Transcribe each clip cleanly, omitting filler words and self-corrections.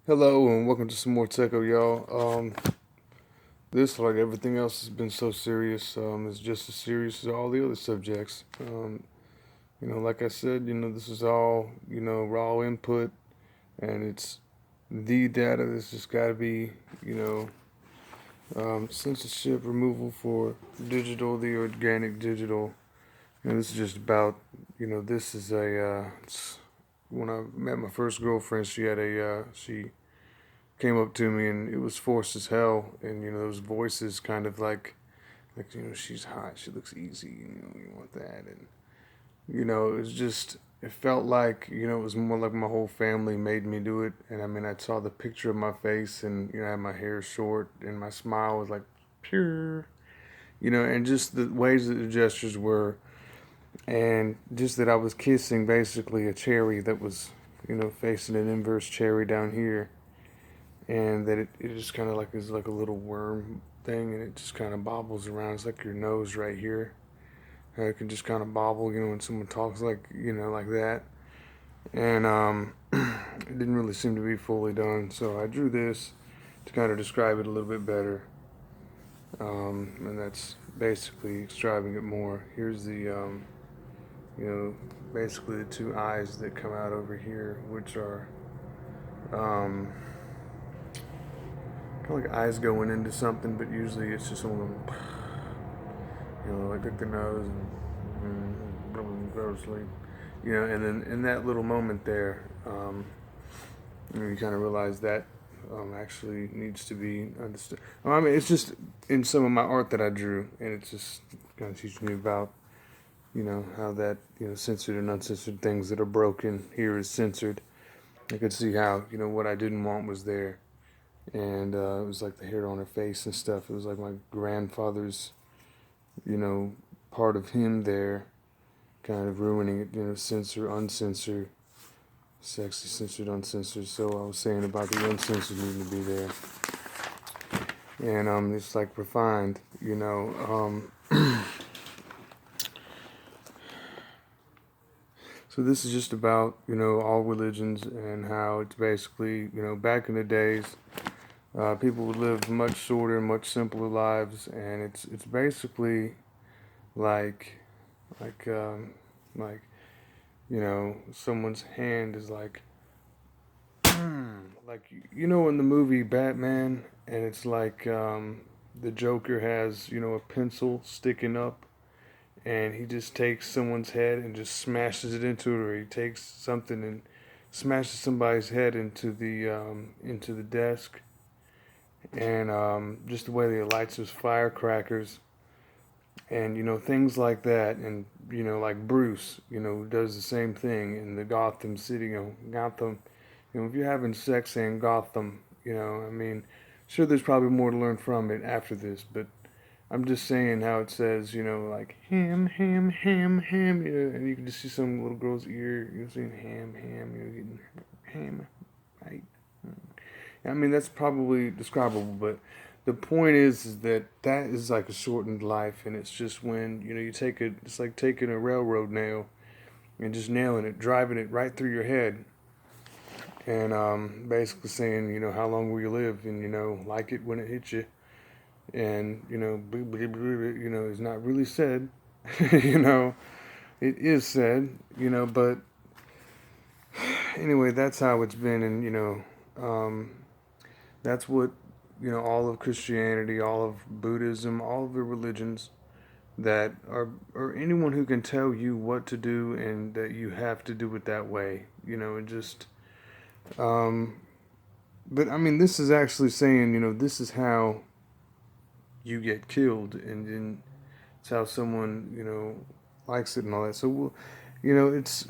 Hello and welcome to some more Tecko, y'all. This, like everything else, has been so serious. It's just as serious as all the other subjects. Like I said, this is all, raw input, and it's the data. This just got to be, censorship removal for digital, the organic digital. And this is just about, this is when I met my first girlfriend, she came up to me and it was forced as hell, and those voices kind of like she's hot, she looks easy, you want that. And it was just, it felt like, it was more like my whole family made me do it. And I mean, I saw the picture of my face, and I had my hair short and my smile was like pure, and just the ways that the gestures were, and just that I was kissing basically a cherry that was facing an inverse cherry down here, and that it just kind of like is like a little worm thing, and it just kind of bobbles around. It's like your nose right here. It can just kind of bobble, when someone talks like like that. And it didn't really seem to be fully done, so I drew this to kind of describe it a little bit better. And that's basically describing it more. Here's the basically the two eyes that come out over here, which are um, kind of like eyes going into something, but usually it's just someone going, like at the nose and go to sleep. And then in that little moment there, you kind of realize that actually needs to be understood. I mean, it's just in some of my art that I drew, and it's just kind of teaching me about, how that, censored and uncensored things that are broken here is censored. I could see how, what I didn't want was there. And it was like the hair on her face and stuff. It was like my grandfather's, you know, part of him there, kind of ruining it, censor, uncensored, sexy, censored, uncensored. So I was saying about the uncensored needing to be there. And it's like refined, So this is just about, all religions, and how it's basically, back in the days, people would live much shorter, much simpler lives, and it's basically like like um, like someone's hand is like in the movie Batman, and it's like the Joker has a pencil sticking up, and he just takes someone's head and just smashes it into it, or he takes something and smashes somebody's head into the desk, and just the way he lights his firecrackers, and things like that. And like Bruce, does the same thing in the Gotham City, Gotham. If you're having sex in Gotham, I mean, sure, there's probably more to learn from it after this, but I'm just saying how it says, like ham, ham, ham, ham, and you can just see some little girl's ear, saying ham, ham, getting ham, right? I mean, that's probably describable, but the point is that that is like a shortened life, and it's just when you take it. It's like taking a railroad nail and just nailing it, driving it right through your head, and basically saying, how long will you live, and like it when it hits you, and it's not really said, it is said, but anyway, that's how it's been, and that's what all of Christianity, all of Buddhism, all of the religions that are, or anyone who can tell you what to do and that you have to do it that way, and just um, but I mean, this is actually saying, this is how you get killed, and then it's how someone likes it and all that. So it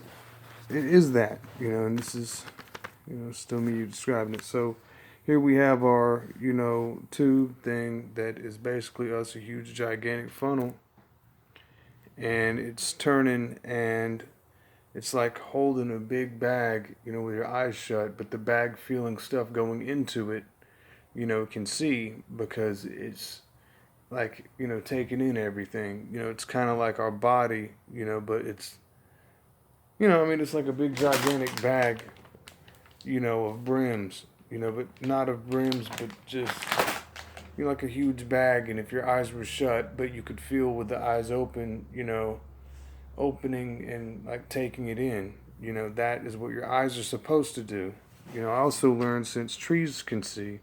is that, and this is still me describing it. So here we have our tube thing that is basically us, a huge gigantic funnel, and it's turning, and it's like holding a big bag, with your eyes shut, but the bag feeling stuff going into it, can see, because it's like taking in everything. It's kind of like our body, but it's I mean, it's like a big gigantic bag, of brims, but not of brims, but just, like a huge bag. And if your eyes were shut, but you could feel with the eyes open, opening and like taking it in, that is what your eyes are supposed to do. I also learned since trees can see,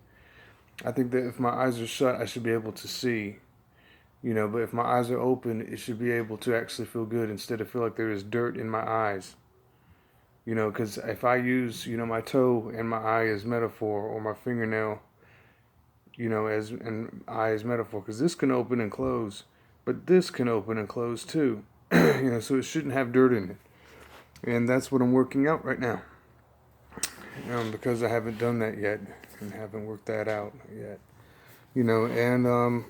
I think that if my eyes are shut, I should be able to see, but if my eyes are open, it should be able to actually feel good instead of feel like there is dirt in my eyes. Because if I use, my toe and my eye as metaphor, or my fingernail, as an eye as metaphor, because this can open and close, but this can open and close too. So it shouldn't have dirt in it. And that's what I'm working out right now. Because I haven't done that yet and haven't worked that out yet. And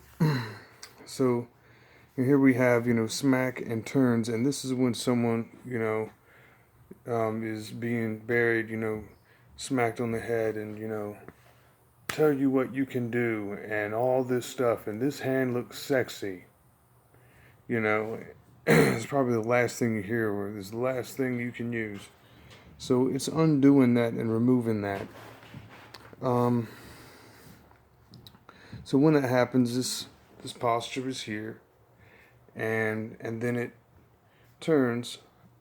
so here we have, smack and turns, and this is when someone, is being buried, smacked on the head, and, tell you what you can do, and all this stuff, and this hand looks sexy, it's probably the last thing you hear, or it's the last thing you can use. So it's undoing that and removing that. So when that happens, this posture is here, and then it turns,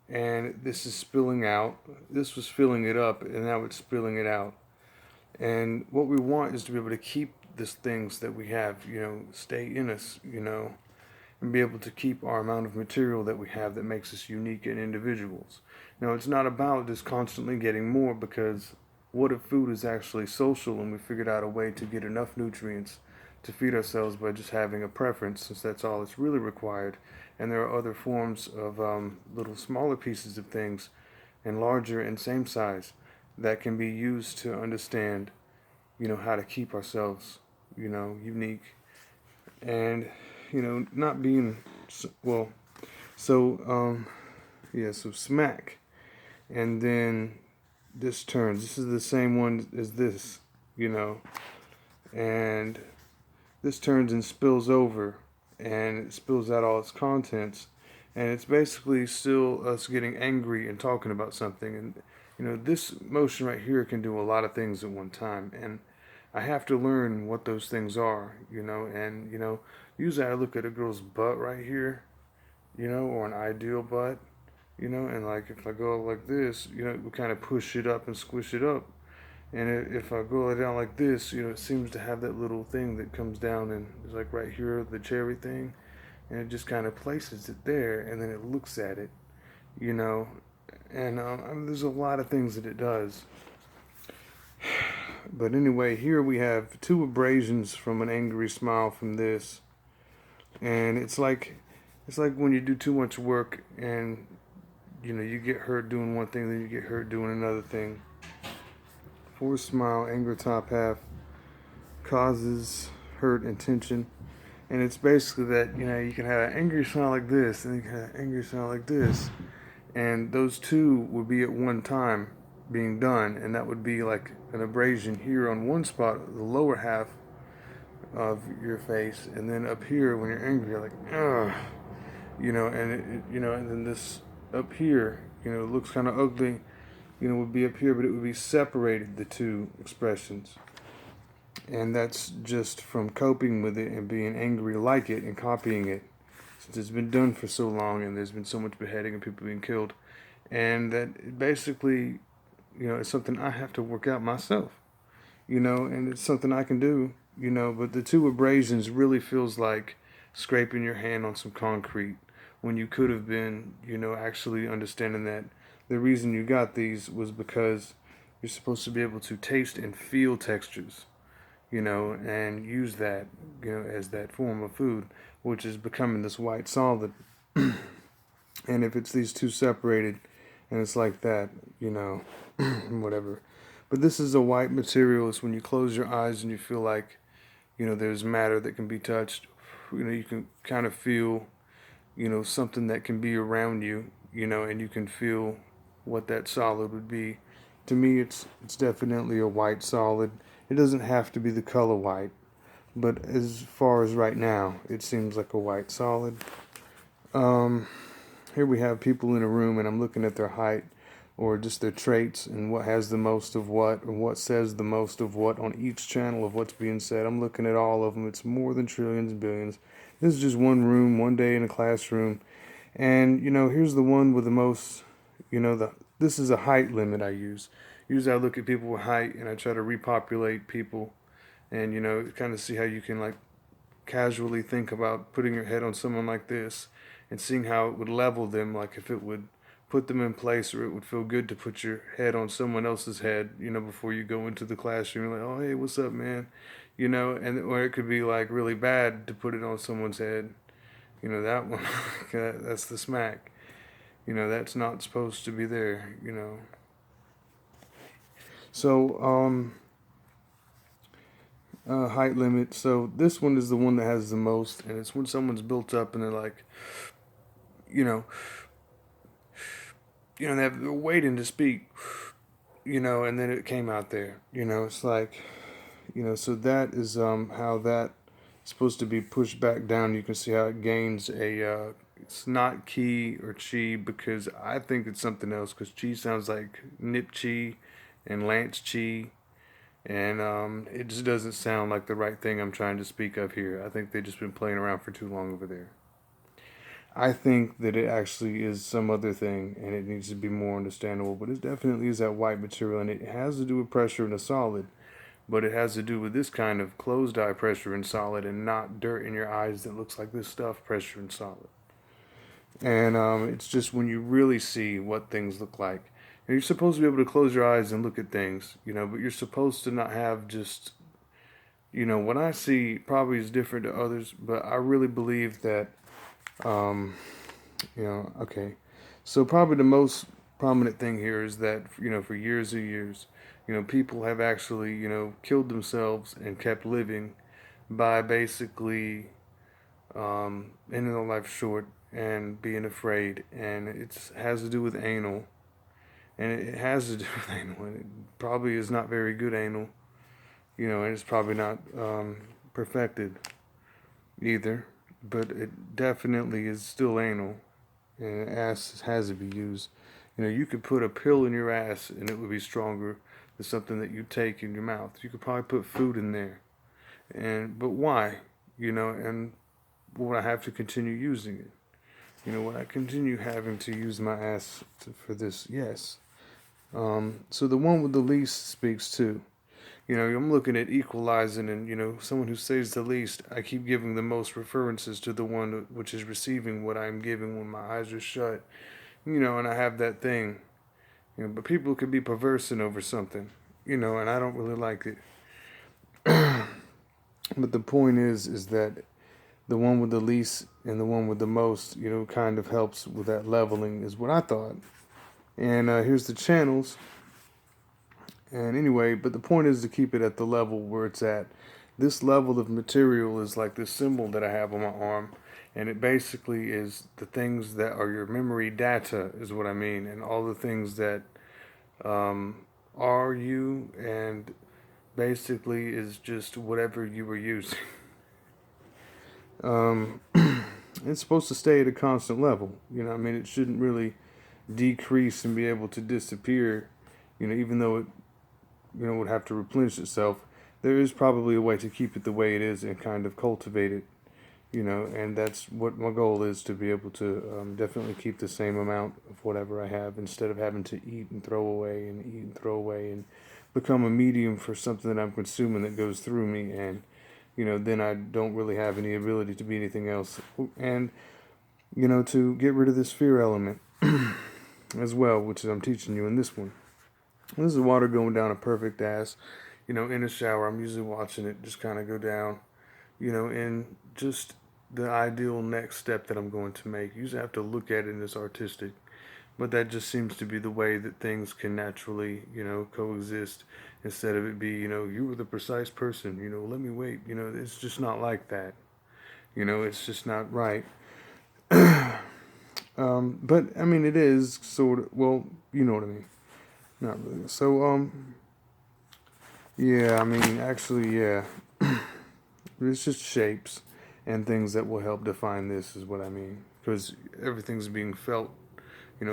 and this is spilling out. This was filling it up, and now it's spilling it out. And what we want is to be able to keep these things that we have, stay in us, and be able to keep our amount of material that we have that makes us unique and individuals. Now, it's not about just constantly getting more, because what if food is actually social and we figured out a way to get enough nutrients to feed ourselves by just having a preference, since that's all that's really required. And there are other forms of little smaller pieces of things and larger and same size that can be used to understand, how to keep ourselves, unique and, not being, well, so, so smack. And then this turns. This is the same one as this, and this turns and spills over, and it spills out all its contents, and it's basically still us getting angry and talking about something. And this motion right here can do a lot of things at one time, and I have to learn what those things are, and usually I look at a girl's butt right here, or an ideal butt, and like if I go like this, we kind of push it up and squish it up. And if I go down like this, it seems to have that little thing that comes down, and it's like right here, the cherry thing, and it just kind of places it there, and then it looks at it, and there's a lot of things that it does. But anyway, here we have 2 abrasions from an angry smile from this, and it's like when you do too much work, and you get hurt doing one thing, then you get hurt doing another thing. Forced smile, anger top half, causes hurt and tension. And it's basically that, you can have an angry smile like this, and you can have an angry smile like this. And those 2 would be at one time being done, and that would be like an abrasion here on one spot, the lower half of your face, and then up here when you're angry, you're like, ugh, and and then this up here, looks kind of ugly, would be up here, but it would be separated, the 2 expressions. And that's just from coping with it and being angry like it and copying it, since it's been done for so long and there's been so much beheading and people being killed. And that basically, it's something I have to work out myself, and it's something I can do, but the 2 abrasions really feels like scraping your hand on some concrete, when you could have been, actually understanding that the reason you got these was because you're supposed to be able to taste and feel textures, and use that, as that form of food, which is becoming this white solid. And if it's these 2 separated, and it's like that, whatever. But this is a white material. It's when you close your eyes and you feel like, there's matter that can be touched. You can kind of feel, something that can be around you, and you can feel what that solid would be. To me, it's definitely a white solid. It doesn't have to be the color white, but as far as right now, it seems like a white solid. Here we have people in a room, and I'm looking at their height. or just their traits and what has the most of what, or what says the most of what on each channel of what's being said. I'm looking at all of them. It's more than trillions and billions. This is just one room, one day in a classroom. And, here's the one with the most, this is a height limit I use. Usually I look at people with height and I try to repopulate people and, kind of see how you can, like, casually think about putting your head on someone like this and seeing how it would level them, like if it would put them in place, or it would feel good to put your head on someone else's head, before you go into the classroom. You're like, oh, hey, what's up, man? And or it could be like really bad to put it on someone's head. That one, that's the smack. That's not supposed to be there. So, height limit. So this one is the one that has the most, and it's when someone's built up and they're like, you know, they're waiting to speak, and then it came out there. It's like, so that is how that is supposed to be pushed back down. You can see how it gains a. It's not chi or chi, because I think it's something else. Because chi sounds like nip chi and lance chi. And it just doesn't sound like the right thing I'm trying to speak of here. I think they've just been playing around for too long over there. I think that it actually is some other thing, and it needs to be more understandable. But it definitely is that white material, and it has to do with pressure in a solid. But it has to do with this kind of closed eye pressure in solid, and not dirt in your eyes that looks like this stuff pressure in solid. And it's just when you really see what things look like. And you're supposed to be able to close your eyes and look at things, but you're supposed to not have just, what I see probably is different to others, but I really believe that, okay. So probably the most prominent thing here is that, for years and years, people have actually, killed themselves and kept living by basically ending their life short and being afraid. And it has to do with anal. And it has to do with anal. And it probably is not very good anal. And it's probably not perfected either. But it definitely is still anal. And ass has to be used. You could put a pill in your ass and it would be stronger than something that you take in your mouth. You could probably put food in there. But why? And would I have to continue using it? Would I continue having to use my ass for this? Yes. So the one with the least speaks too. I'm looking at equalizing, and someone who says the least, I keep giving the most references to the one which is receiving what I'm giving when my eyes are shut. And I have that thing. But people could be perversing over something, and I don't really like it. But the point is that the one with the least and the one with the most, kind of helps with that leveling, is what I thought. And here's the channels. And anyway, but the point is to keep it at the level where it's at. This level of material is like this symbol that I have on my arm. And it basically is the things that are your memory data, is what I mean. And all the things that are you, and basically is just whatever you were using. It's supposed to stay at a constant level. It shouldn't really decrease and be able to disappear, even though it, would have to replenish itself. There is probably a way to keep it the way it is and kind of cultivate it, and that's what my goal is, to be able to definitely keep the same amount of whatever I have, instead of having to eat and throw away and eat and throw away, and become a medium for something that I'm consuming that goes through me, and then I don't really have any ability to be anything else. And, to get rid of this fear element as well, which is I'm teaching you in this one. This is water going down a perfect ass, in a shower. I'm usually watching it just kind of go down, in just the ideal next step that I'm going to make. You usually have to look at it as artistic. But that just seems to be the way that things can naturally, coexist, instead of it be, you were the precise person, let me wait. It's just not like that. It's just not right. But, I mean, it is sort of, well, you know what I mean. Not really. So, yeah, I mean, actually, yeah. It's just shapes and things that will help define this, is what I mean. Because everything's being felt,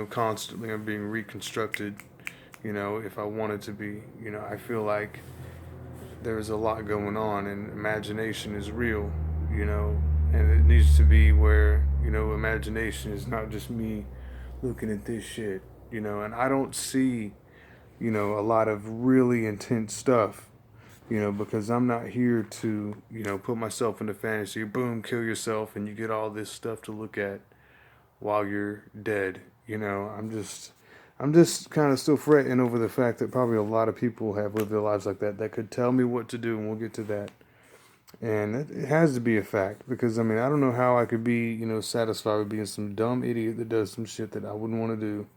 constantly I'm being reconstructed, if I wanted to be. I feel like there's a lot going on, and imagination is real, and it needs to be where, imagination is not just me looking at this shit, and I don't see, a lot of really intense stuff, because I'm not here to, put myself into fantasy, boom, kill yourself, and you get all this stuff to look at while you're dead. I'm just kind of still fretting over the fact that probably a lot of people have lived their lives like that could tell me what to do, and we'll get to that. And it has to be a fact because, I mean, I don't know how I could be, satisfied with being some dumb idiot that does some shit that I wouldn't want to do.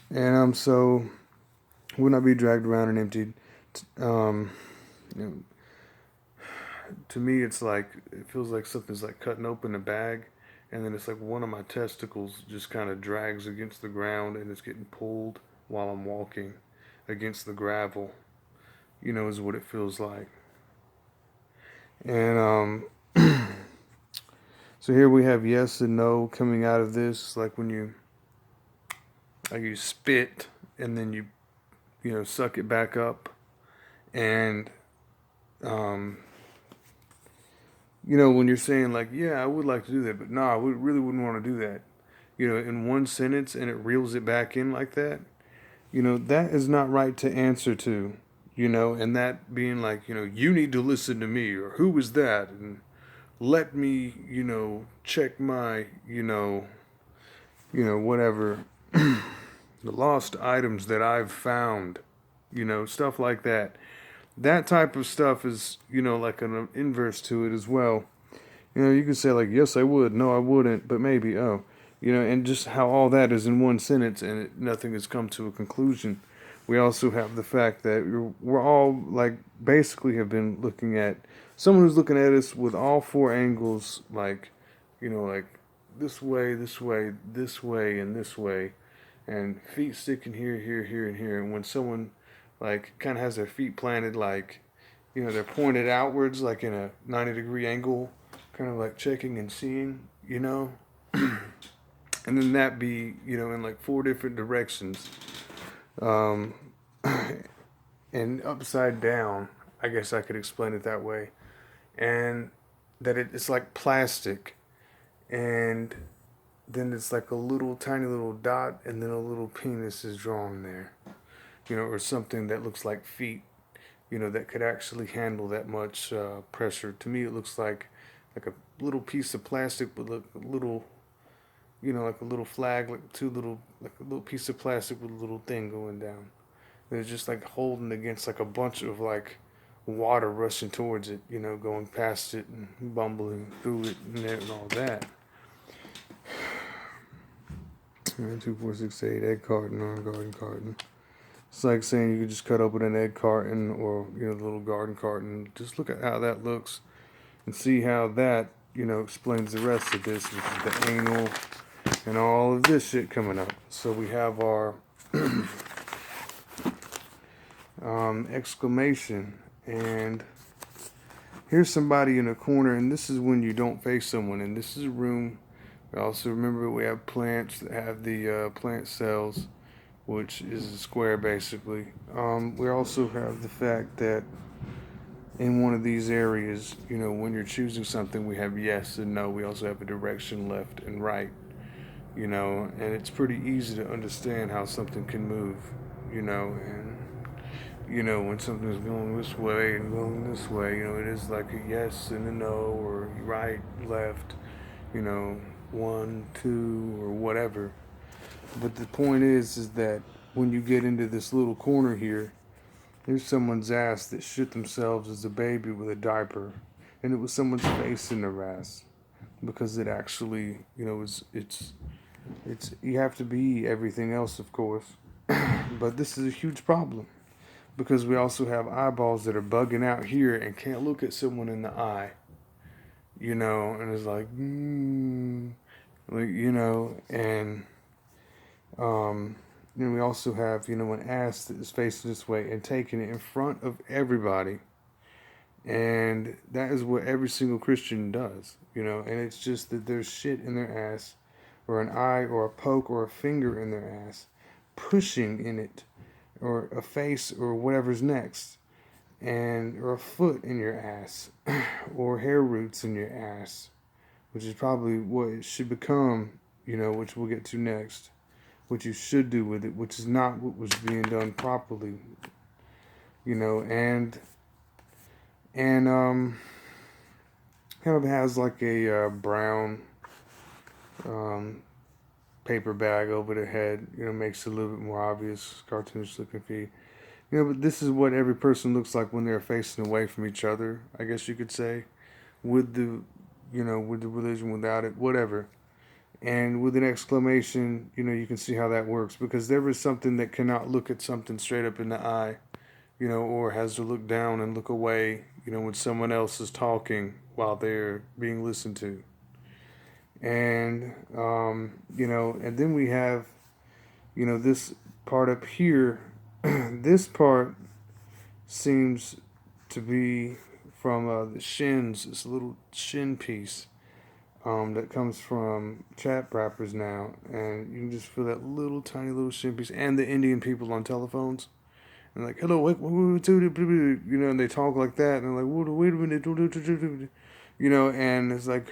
And so would not be dragged around and emptied. Um, you know, to me, it feels like something's like cutting open a bag, and then it's like one of my testicles just kind of drags against the ground, and it's getting pulled while I'm walking against the gravel. Is what it feels like. And so here we have yes and no coming out of this, like when you spit and then you suck it back up, and um, when you're saying like, yeah, I would like to do that, but no, I really wouldn't want to do that. In one sentence, and it reels it back in like that. That is not right to answer to. And that being like, you need to listen to me, or who was that, and let me, check my, whatever, the lost items that I've found, stuff like that. That type of stuff is, like an inverse to it as well. You could say like, yes, I would, no, I wouldn't, but maybe, oh, and just how all that is in one sentence and nothing has come to a conclusion. We also have the fact that we're all like basically have been looking at someone who's looking at us with all four angles, like, like this way, this way, this way, and this way, and feet sticking here, here, here, and here. And when someone like kind of has their feet planted, like, they're pointed outwards, like in a 90-degree angle, kind of like checking and seeing, and then that be, in like four different directions. Um, and upside down, I guess I could explain it that way. And that it's like plastic, and then it's like a little tiny little dot, and then a little penis is drawn there, or something that looks like feet, that could actually handle that much pressure. To me, it looks like a little piece of plastic with a little, like a little flag, like a little piece of plastic with a little thing going down. And it's just like holding against like a bunch of like water rushing towards it, going past it and bumbling through it and all that. 2, 4, 6, 8, egg carton or garden carton. It's like saying you could just cut open an egg carton or, the little garden carton. Just look at how that looks and see how that, explains the rest of this, which is the anal and all of this shit coming up. So we have our exclamation, and here's somebody in a corner, and this is when you don't face someone, and this is a room. We also remember we have plants that have the plant cells, which is a square basically. We also have the fact that in one of these areas, when you're choosing something, we have yes and no. We also have a direction left and right, and it's pretty easy to understand how something can move, and when something's going this way and going this way, it is like a yes and a no, or right, left, 1, 2, or whatever. But the point is that when you get into this little corner here, there's someone's ass that shit themselves as a baby with a diaper, and it was someone's face in their ass, because it actually, it's you have to be everything else, of course, but this is a huge problem. Because we also have eyeballs that are bugging out here and can't look at someone in the eye, and it's like, and we also have, an ass that is facing this way and taking it in front of everybody, and that is what every single Christian does, and it's just that there's shit in their ass or an eye or a poke or a finger in their ass, pushing in it, or a face or whatever's next, and or a foot in your ass, or hair roots in your ass, which is probably what it should become, which we'll get to next. What you should do with it, which is not what was being done properly, and kind of has like a brown um, paper bag over their head, makes it a little bit more obvious, cartoonish looking feet. But this is what every person looks like when they're facing away from each other, I guess you could say, with with the religion, without it, whatever. And with an exclamation, you can see how that works, because there is something that cannot look at something straight up in the eye, or has to look down and look away, when someone else is talking while they're being listened to. And, and then we have, this part up here. This part seems to be from the shins, this little shin piece that comes from chat rappers now. And you can just feel that little tiny little shin piece. And the Indian people on telephones. And like, hello, and they talk like that. And they're like, wait a minute, and it's like,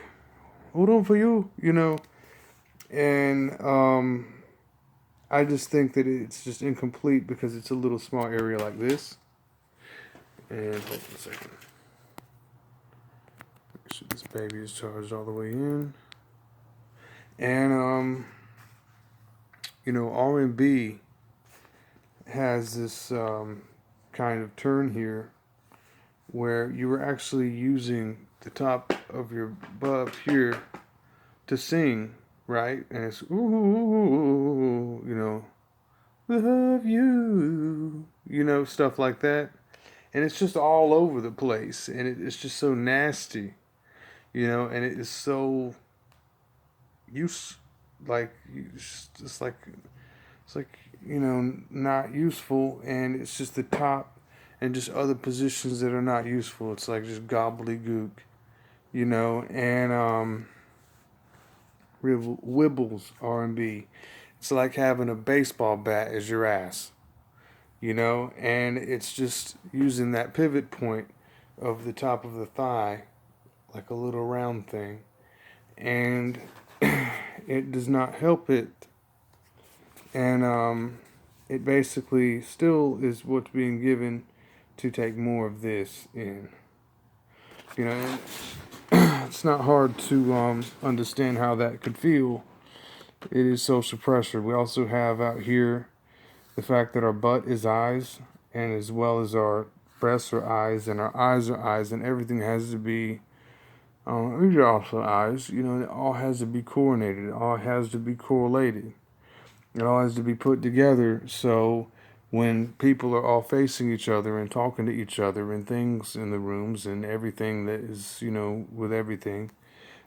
hold on for you, And I just think that it's just incomplete because it's a little small area like this. And hold on a second. Make sure this baby is charged all the way in. And R&B has this kind of turn here where you were actually using the top of your butt here to sing, right? And it's ooh, love you, stuff like that. And it's just all over the place, and it's just so nasty, and it is so it's like not useful, and it's just the top and just other positions that are not useful. It's like just gobbledygook, and Wibbles R&B. It's like having a baseball bat as your ass, and it's just using that pivot point of the top of the thigh like a little round thing, and it does not help it. And it basically still is what's being given to take more of this in. And it's not hard to understand how that could feel. It is social pressure. We also have out here the fact that our butt is eyes, and as well as our breasts are eyes, and our eyes are eyes, and everything has to be, these are also eyes, it all has to be coordinated, it all has to be correlated. It all has to be put together, so when people are all facing each other and talking to each other and things in the rooms and everything that is, with everything,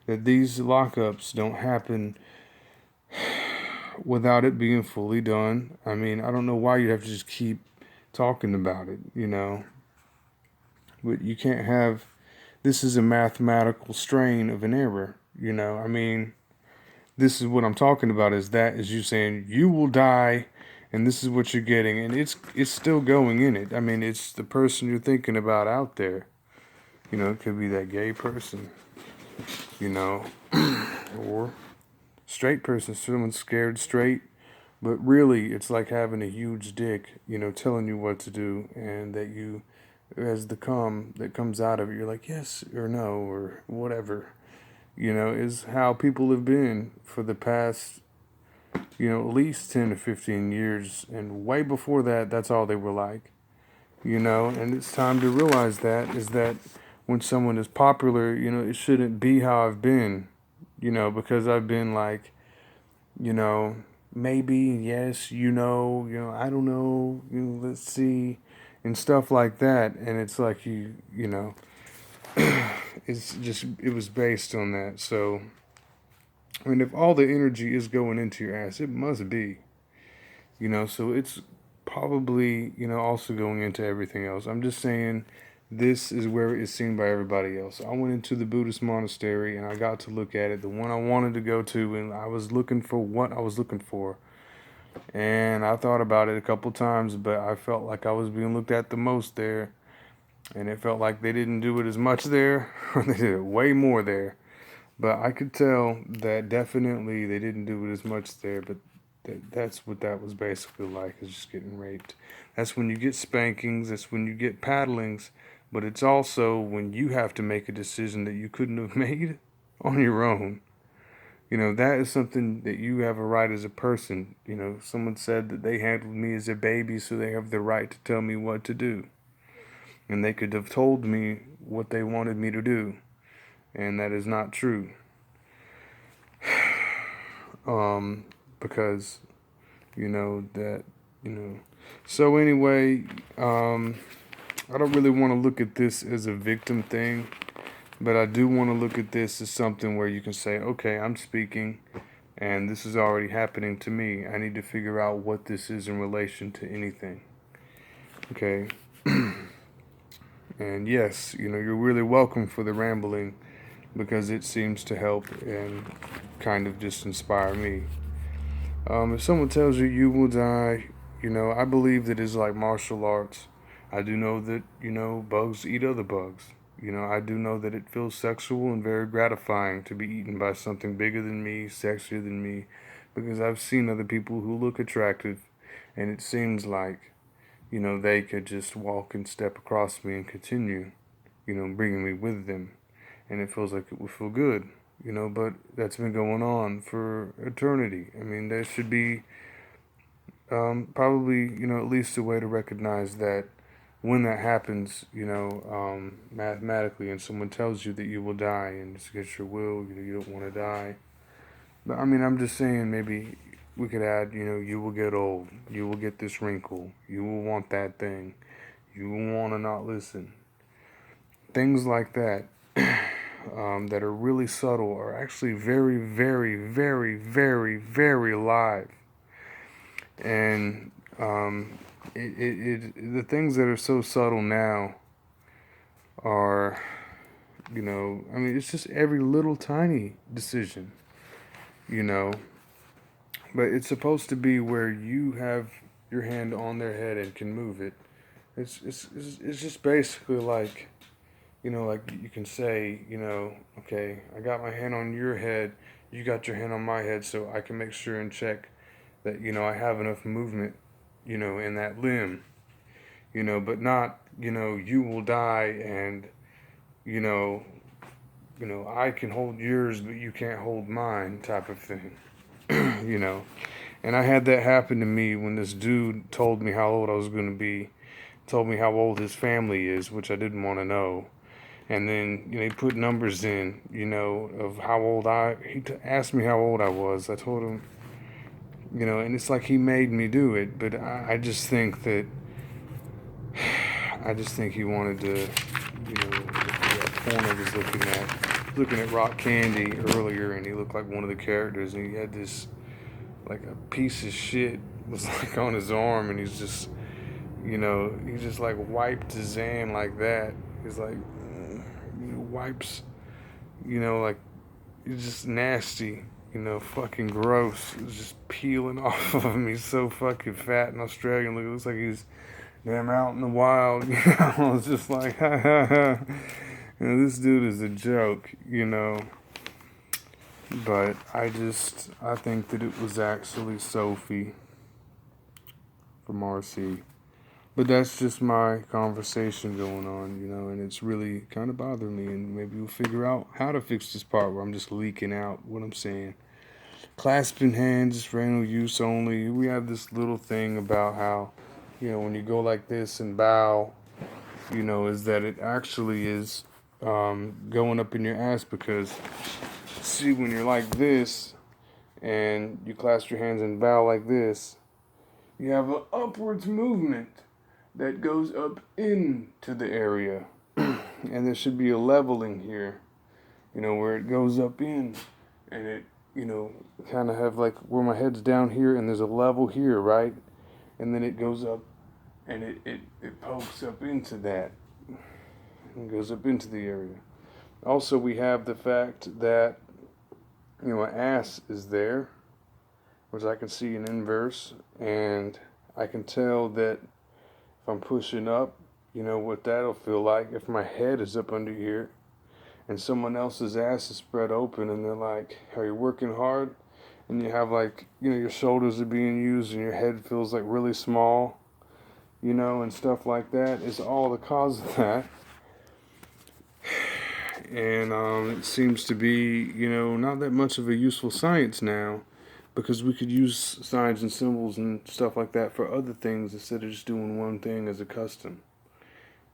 that these lockups don't happen without it being fully done. I mean, I don't know why you have to just keep talking about it, But you can't have, this is a mathematical strain of an error, I mean, this is what I'm talking about, is you saying you will die and this is what you're getting, and it's still going in it. I mean, it's the person you're thinking about out there. It could be that gay person, or straight person, someone's scared straight, but really it's like having a huge dick, telling you what to do, and that you, as the cum that comes out of it, you're like yes or no or whatever. Is how people have been for the past, at least 10 to 15 years. And way before that, that's all they were like, and it's time to realize that, is that when someone is popular, it shouldn't be how I've been, because I've been like, maybe, yes, I don't know, let's see, and stuff like that. And it's like, it was based on that. So, I mean, if all the energy is going into your ass, it must be, so it's probably, also going into everything else. I'm just saying this is where it's seen by everybody else. I went into the Buddhist monastery and I got to look at it, the one I wanted to go to, and I was looking for what I was looking for. And I thought about it a couple times, but I felt like I was being looked at the most there. And it felt like they didn't do it as much there, or they did it way more there. But I could tell that definitely they didn't do it as much there, but that's what that was basically like, is just getting raped. That's when you get spankings, that's when you get paddlings, but it's also when you have to make a decision that you couldn't have made on your own. That is something that you have a right as a person. Someone said that they handled me as a baby, so they have the right to tell me what to do. And they could have told me what they wanted me to do. And that is not true. Because, that, So anyway, I don't really want to look at this as a victim thing. But I do want to look at this as something where you can say, okay, I'm speaking, and this is already happening to me. I need to figure out what this is in relation to anything. Okay? And yes, you're really welcome for the rambling, because it seems to help and kind of just inspire me. If someone tells you you will die, I believe that it's like martial arts. I do know that, bugs eat other bugs. I do know that it feels sexual and very gratifying to be eaten by something bigger than me, sexier than me, because I've seen other people who look attractive, and it seems like, they could just walk and step across me and continue, bringing me with them. And it feels like it would feel good, but that's been going on for eternity. I mean, there should be probably, at least a way to recognize that when that happens, mathematically, and someone tells you that you will die and it's against your will, you don't want to die. But I mean, I'm just saying, maybe we could add, you will get old, you will get this wrinkle, you will want that thing, you will want to not listen. Things like that, that are really subtle, are actually very, very, very, very, very live. And the things that are so subtle now are, I mean, it's just every little tiny decision, but it's supposed to be where you have your hand on their head and can move it. It's just basically like, like you can say, okay, I got my hand on your head, you got your hand on my head, so I can make sure and check that, I have enough movement, in that limb, but not, you will die and, you know, I can hold yours, but you can't hold mine type of thing, you know. And I had that happen to me when this dude told me how old I was going to be, told me how old his family is, which I didn't want to know. And then, he put numbers in, of how old asked me how old I was. I told him, and it's like he made me do it. But I just think that, he wanted to, that porn I was looking at Rock Candy earlier, and he looked like one of the characters, and he had this, like, a piece of shit was like on his arm, and he's just, he just like wiped his hand like that. He's like, wipes, like, it's just nasty, fucking gross. It's just peeling off of him. He's so fucking fat and Australian. Look, it looks like he's damn out in the wild. It's just like, ha ha ha. This dude is a joke, But I think that it was actually Sophie from RC. But that's just my conversation going on, and it's really kind of bothering me. And maybe we'll figure out how to fix this part where I'm just leaking out what I'm saying. Clasping hands is for anal use only. We have this little thing about how, when you go like this and bow, is that it actually is going up in your ass, because, see, when you're like this and you clasp your hands and bow like this, you have an upwards movement that goes up into the area. And there should be a leveling here, where it goes up in, and it, kind of have like where my head's down here and there's a level here, right? And then it goes up and it pokes up into that. and goes up into the area. Also, we have the fact that, an ass is there, which I can see in inverse, and I can tell that if I'm pushing up, what that'll feel like if my head is up under here and someone else's ass is spread open and they're like, are you working hard? And you have like, your shoulders are being used and your head feels like really small, and stuff like that is all the cause of that. And it seems to be, not that much of a useful science now, because we could use signs and symbols and stuff like that for other things instead of just doing one thing as a custom.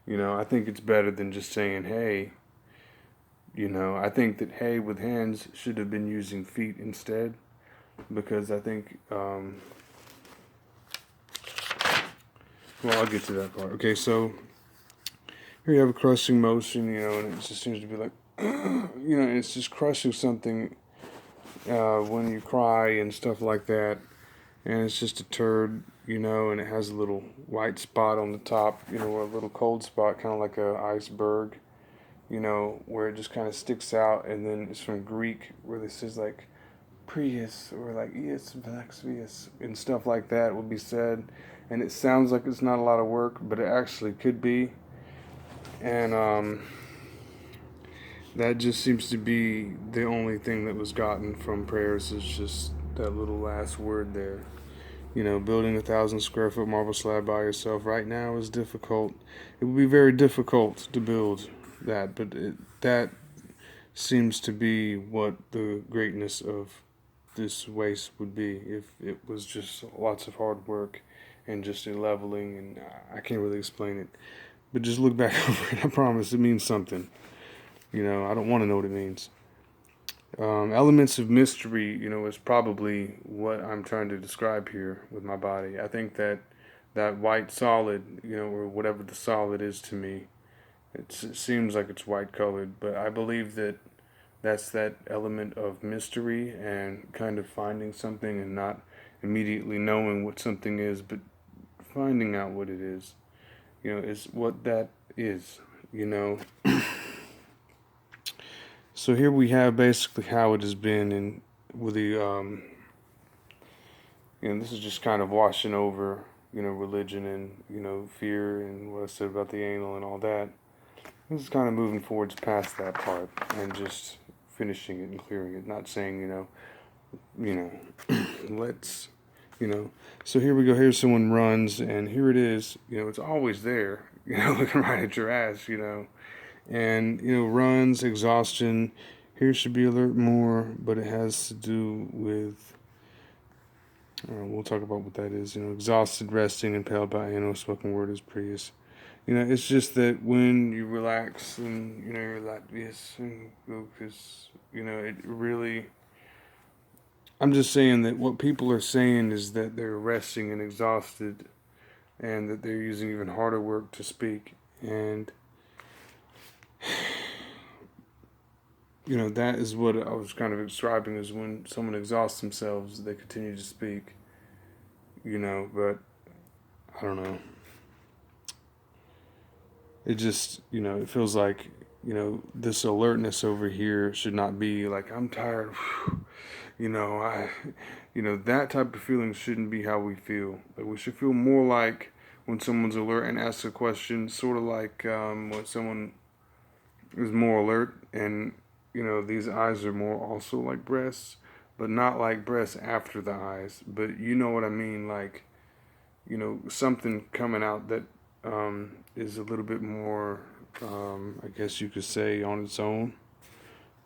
I think it's better than just saying, hey. I think that hey with hands should have been using feet instead, because I think, well, I'll get to that part. Okay, so here you have a crushing motion, and it just seems to be like, it's just crushing something when you cry and stuff like that, and it's just a turd, and it has a little white spot on the top, a little cold spot, kind of like a iceberg, where it just kind of sticks out, and then it's from Greek, where this is like Prius, or like Ius Valaxius, and stuff like that will be said, and it sounds like it's not a lot of work, but it actually could be, and that just seems to be the only thing that was gotten from prayers is just that little last word there. Building 1,000 square foot marble slab by yourself right now is difficult. It would be very difficult to build that, but that seems to be what the greatness of this waste would be if it was just lots of hard work and just a leveling, and I can't really explain it. But just look back over it. I promise it means something. I don't want to know what it means. Elements of mystery, is probably what I'm trying to describe here with my body. I think that white solid, or whatever the solid is to me, it seems like it's white colored, but I believe that that's that element of mystery and kind of finding something and not immediately knowing what something is, but finding out what it is, is what that is, So here we have basically how it has been, and with the, this is just kind of washing over, religion and, fear and what I said about the anal and all that. This is kind of moving forwards past that part and just finishing it and clearing it, not saying, let's, so here we go, here's someone runs, and here it is, it's always there, looking right at your ass, and, runs, exhaustion, here should be alert more, but it has to do with, we'll talk about what that is, exhausted, resting, impaled by anal, spoken word is Prius. It's just that when you relax and, you're like this and focus, it really, I'm just saying that what people are saying is that they're resting and exhausted and that they're using even harder work to speak. And, that is what I was kind of describing is when someone exhausts themselves, they continue to speak, but I don't know. It just, it feels like, this alertness over here should not be like, I'm tired, that type of feeling shouldn't be how we feel. But we should feel more like when someone's alert and asks a question, sort of like when someone is more alert and, these eyes are more also like breasts, but not like breasts after the eyes. But you know what I mean, like, something coming out that is a little bit more, I guess you could say, on its own.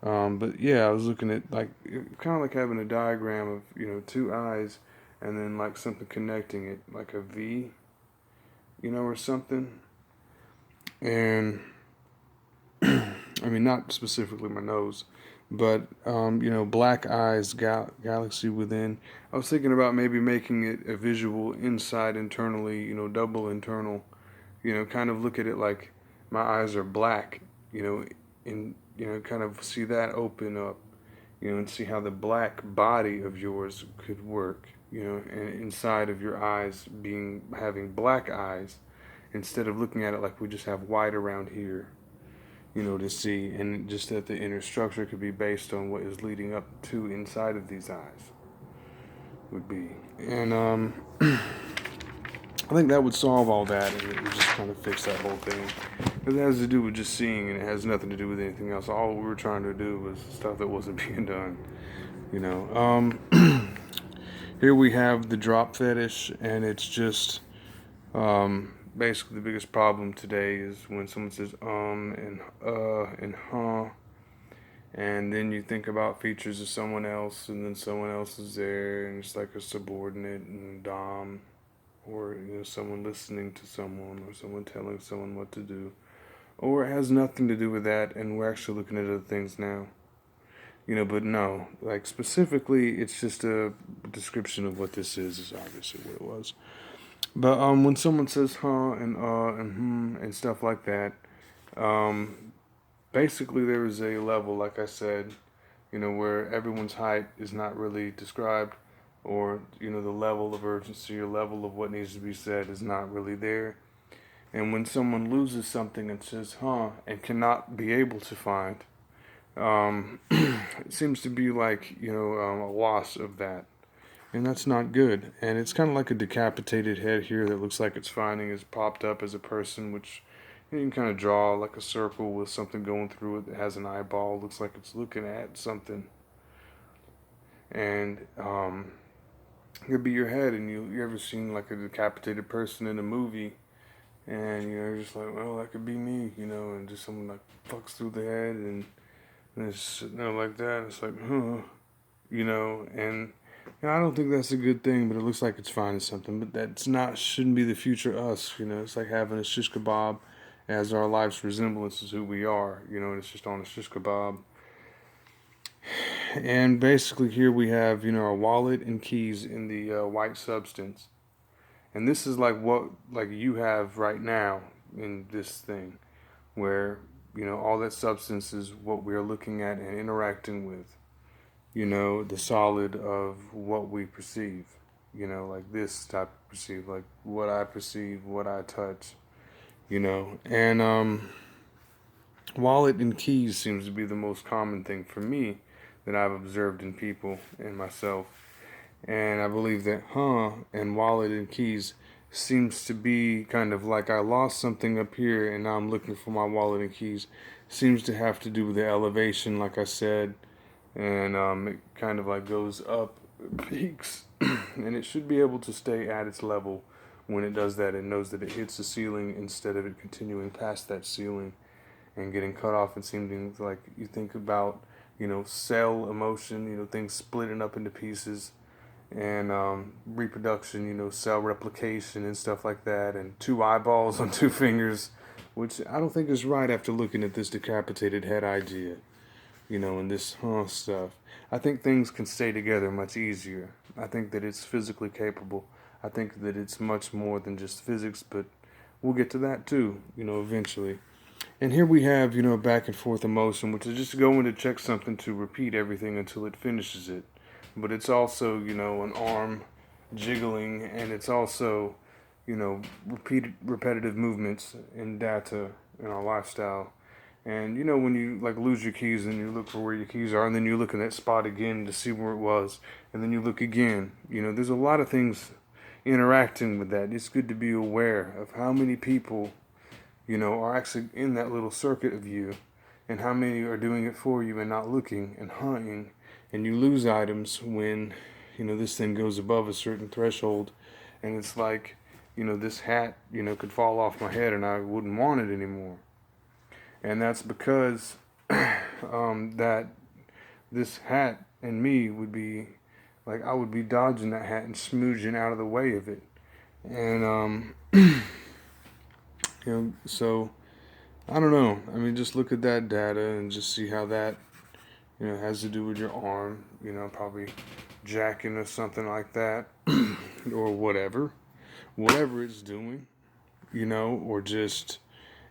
But yeah, I was looking at like kind of like having a diagram of two eyes, and then like something connecting it, like a V, or something. And I mean, not specifically my nose, but black eyes, galaxy within. I was thinking about maybe making it a visual inside internally, double internal. Kind of look at it like my eyes are black, and, kind of see that open up, and see how the black body of yours could work, and inside of your eyes having black eyes, instead of looking at it like we just have white around here, to see, and just that the inner structure could be based on what is leading up to inside of these eyes would be. And I think that would solve all that, and it would just kind of fix that whole thing. It has to do with just seeing, and it has nothing to do with anything else. All we were trying to do was stuff that wasn't being done, you know. Here we have the drop fetish, and it's just basically the biggest problem today is when someone says and huh, and then you think about features of someone else, and then someone else is there, and it's like a subordinate and dom, or someone listening to someone, or someone telling someone what to do, or it has nothing to do with that, and we're actually looking at other things now. But no, like specifically, it's just a description of what this is obviously what it was. But when someone says huh and stuff like that, basically there is a level, like I said, where everyone's height is not really described, or the level of urgency or level of what needs to be said is not really there. And when someone loses something and says huh and cannot be able to find, it seems to be like a loss of that, and that's not good. And it's kind of like a decapitated head here that looks like it's finding is popped up as a person, which you can kind of draw like a circle with something going through it that has an eyeball, looks like it's looking at something. And it could be your head, and you ever seen like a decapitated person in a movie, and you're just like, well, that could be me, and just someone like fucks through the head, and it's sitting there like that. It's like, and I don't think that's a good thing, but it looks like it's finding something. But that's not, shouldn't be the future us. It's like having a shish kebab as our life's resemblance is who we are. And it's just on a shish kebab. And basically, here we have our wallet and keys in the white substance, and this is like what you have right now in this thing, where all that substance is what we are looking at and interacting with, the solid of what we perceive, like this type of perceive, like what I perceive, what I touch, and wallet and keys seems to be the most common thing for me that I've observed in people and myself. And I believe that and wallet and keys seems to be kind of like I lost something up here and now I'm looking for my wallet and keys. Seems to have to do with the elevation, like I said, and it kind of like goes up, peaks, and it should be able to stay at its level when it does that. It knows that it hits the ceiling instead of it continuing past that ceiling and getting cut off and seeming like you think about, cell emotion, things splitting up into pieces, and reproduction, cell replication and stuff like that, and 2 eyeballs on 2 fingers, which I don't think is right after looking at this decapitated head idea, and this stuff. I think things can stay together much easier. I think that it's physically capable. I think that it's much more than just physics, but we'll get to that too, eventually. And here we have, back and forth emotion, which is just going to check something to repeat everything until it finishes it. But it's also, an arm jiggling, and it's also, repetitive movements in data in our lifestyle. And, when you, like, lose your keys and you look for where your keys are, and then you look in that spot again to see where it was, and then you look again. There's a lot of things interacting with that. It's good to be aware of how many people are actually in that little circuit of you, and how many are doing it for you and not looking and hunting, and you lose items when, this thing goes above a certain threshold, and it's like, this hat, could fall off my head and I wouldn't want it anymore. And that's because that this hat and me would be, like, I would be dodging that hat and smooching out of the way of it. And, so I don't know. I mean, just look at that data and just see how that, has to do with your arm, probably jacking or something like that, or whatever it's doing, or just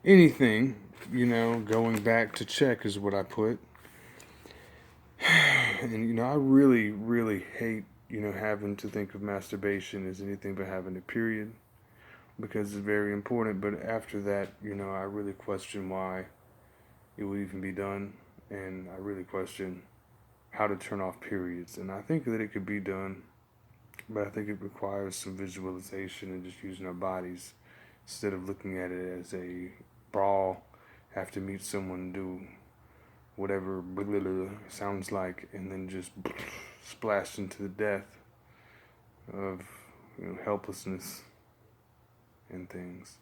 anything, going back to check is what I put. And, I really, really hate, having to think of masturbation as anything but having a period, because it's very important. But after that, I really question why, it would even be done. And I really question how to turn off periods. And I think that it could be done, but I think it requires some visualization and just using our bodies instead of looking at it as a brawl. Have to meet someone, do whatever blah, blah, blah sounds like, and then just splash into the death of helplessness and things.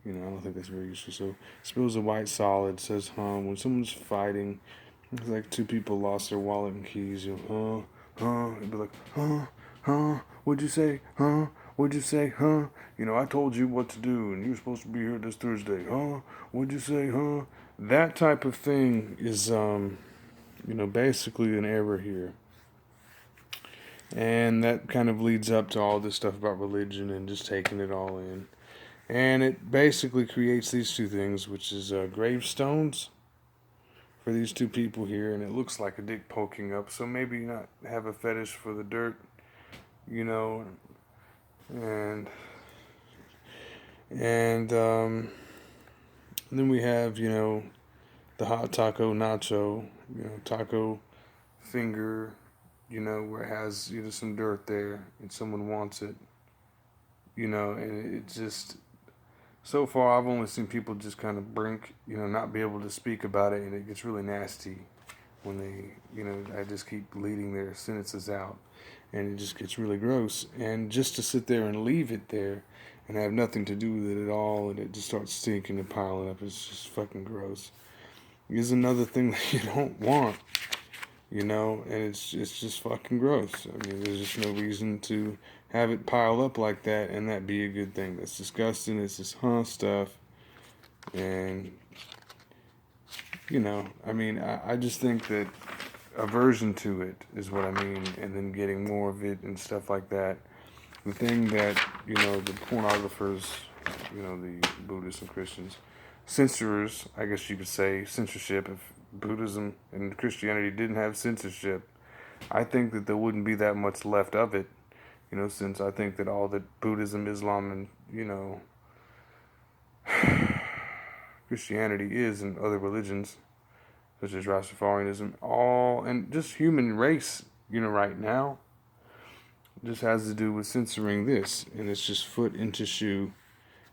I don't think that's very useful. So spills a white solid, says when someone's fighting, it's like two people lost their wallet and keys, it'd be like, what'd you say, what'd you say, I told you what to do, and you were supposed to be here this Thursday, what'd you say, that type of thing is, basically an error here. And that kind of leads up to all this stuff about religion and just taking it all in. And it basically creates these two things, which is gravestones for these two people here. And it looks like a dick poking up. So maybe not have a fetish for the dirt, And then we have, the hot taco nacho, taco finger, where it has some dirt there and someone wants it, and it just, so far I've only seen people just kind of brink, not be able to speak about it, and it gets really nasty when they, I just keep leading their sentences out, and it just gets really gross, and just to sit there and leave it there and have nothing to do with it at all, and it just starts stinking and piling up, it's just fucking gross. Is another thing that you don't want. And it's just fucking gross. I mean, there's just no reason to have it pile up like that and that be a good thing. That's disgusting. It's just stuff. And, I just think that aversion to it is what I mean, and then getting more of it and stuff like that. The thing that, the pornographers, the Buddhists and Christians, censorers, I guess you could say, censorship, if Buddhism and Christianity didn't have censorship, I think that there wouldn't be that much left of it, since I think that all that Buddhism, Islam, and, Christianity is, and other religions, such as Rastafarianism, and just human race, right now, just has to do with censoring this, and it's just foot into shoe,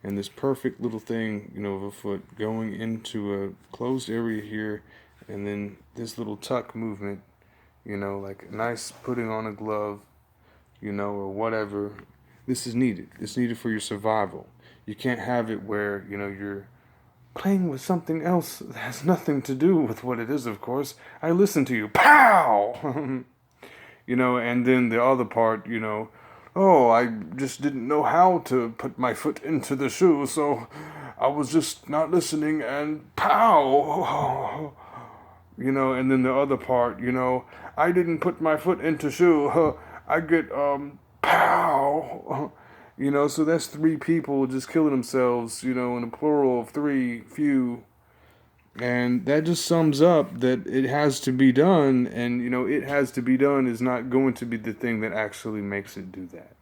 and this perfect little thing, of a foot going into a closed area here, and then this little tuck movement, like a nice putting on a glove, or whatever. This is needed. It's needed for your survival. You can't have it where, you're playing with something else that has nothing to do with what it is, of course. I listen to you. Pow! And then the other part, oh, I just didn't know how to put my foot into the shoe, so I was just not listening, and pow! And then the other part, I didn't put my foot into shoe, I get, pow! So that's three people just killing themselves, in a plural of three, few. And that just sums up that it has to be done, and, it has to be done is not going to be the thing that actually makes it do that.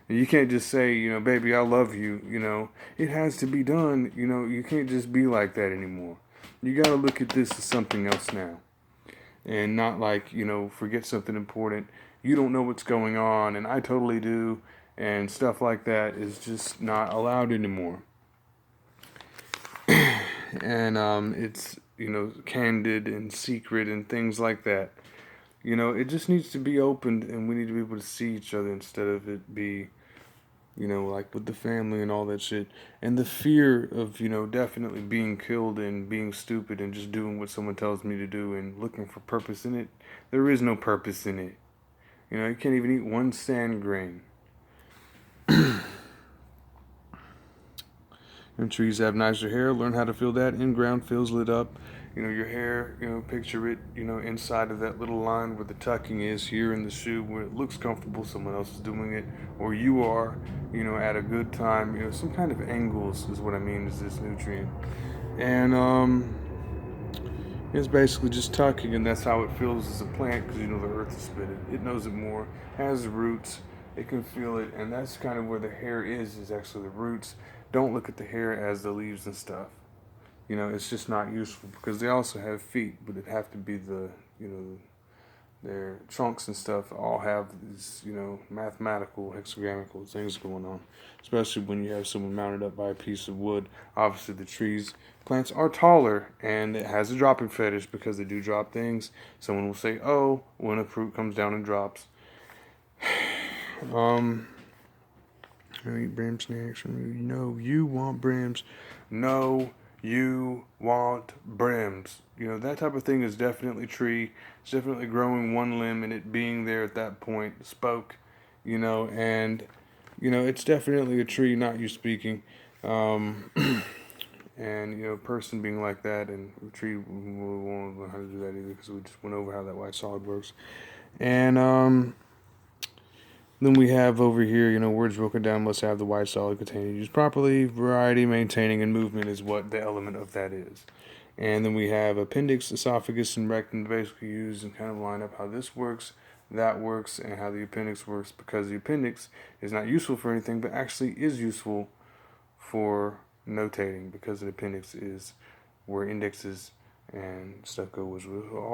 And you can't just say, baby, I love you, it has to be done, you can't just be like that anymore. You gotta look at this as something else now. And not like, forget something important. You don't know what's going on, and I totally do, and stuff like that is just not allowed anymore. And it's, candid and secret and things like that. It just needs to be opened, and we need to be able to see each other instead of it be, like with the family and all that shit. And the fear of, definitely being killed and being stupid and just doing what someone tells me to do and looking for purpose in it. There is no purpose in it. You can't even eat one sand grain. And trees have nicer hair. Learn how to feel that. In-ground feels lit up. Your hair, picture it, inside of that little line where the tucking is here in the shoe where it looks comfortable, someone else is doing it, or you are, at a good time, some kind of angles is what I mean is this nutrient. And, it's basically just tucking, and that's how it feels as a plant, because, the earth is split. It knows it more, has roots, it can feel it, and that's kind of where the hair is actually the roots. Don't look at the hair as the leaves and stuff. You know, it's just not useful because they also have feet, but it have to be the, you know, their trunks and stuff all have these, you know, mathematical, hexagramical things going on. Especially when you have someone mounted up by a piece of wood. Obviously, the plants are taller, and it has a dropping fetish because they do drop things. Someone will say, "Oh," when a fruit comes down and drops. I eat brim snacks. No, you want brims. No, you want brims. You know, that type of thing is definitely tree. It's definitely growing one limb and it being there at that point spoke, you know, and, you know, it's definitely a tree, not you speaking. Um, and, you know, person being like that, and the tree, we won't know how to do that either because we just went over how that white solid works. And, then we have over here, you know, words broken down must have the white solid containing used properly. Variety, maintaining, and movement is what the element of that is. And then we have appendix, esophagus, and rectum basically use and kind of line up how this works, that works, and how the appendix works because the appendix is not useful for anything, but actually is useful for notating because the appendix is where indexes and stuff go, which was all